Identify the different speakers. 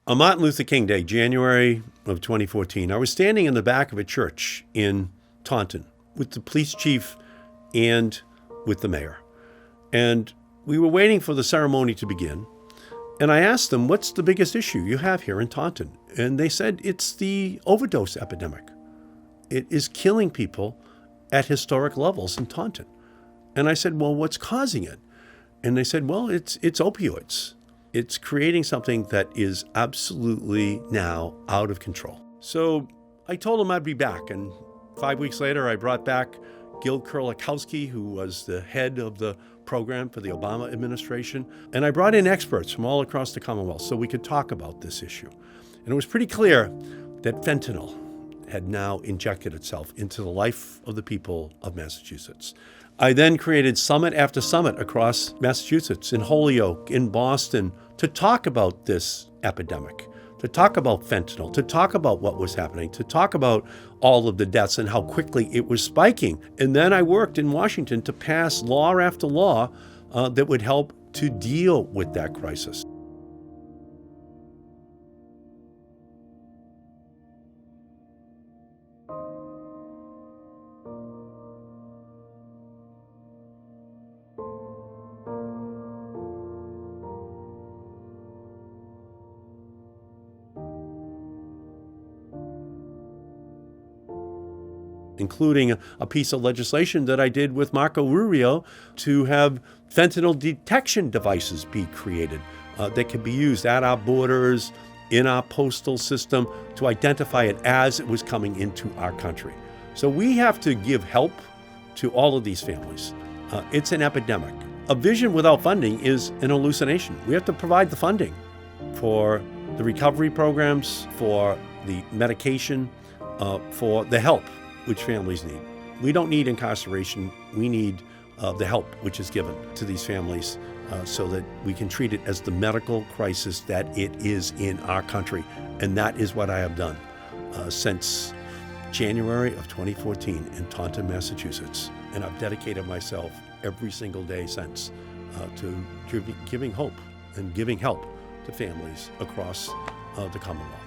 Speaker 1: On Martin Luther King Day, January of 2014, I was standing in the back of a church in Taunton with the police chief and with the mayor. And we were waiting for the ceremony to begin. And I asked them, what's the biggest issue you have here in Taunton? And they said, it's the overdose epidemic. It is killing people at historic levels in Taunton. And I said, well, what's causing it? And they said, well, it's opioids. It's creating something that is absolutely now out of control. So I told them I'd be back. And 5 weeks later, I brought back Gil Kurlikowski, who was the head of the program for the Obama administration. And I brought in experts from all across the Commonwealth so we could talk about this issue. And it was pretty clear that fentanyl had now injected itself into the life of the people of Massachusetts. I then created summit after summit across Massachusetts, in Holyoke, in Boston, to talk about this epidemic, to talk about fentanyl, to talk about what was happening, to talk about all of the deaths and how quickly it was spiking. And then I worked in Washington to pass law after law that would help to deal with that crisis. Including a piece of legislation that I did with Marco Rubio to have fentanyl detection devices be created that can be used at our borders, in our postal system, to identify it as it was coming into our country. So we have to give help to all of these families. It's an epidemic. A vision without funding is an hallucination. We have to provide the funding for the recovery programs, for the medication, for the help which families need. We don't need incarceration. We need the help which is given to these families so that we can treat it as the medical crisis that it is in our country. And that is what I have done since January of 2014 in Taunton, Massachusetts. And I've dedicated myself every single day since to giving hope and giving help to families across the Commonwealth.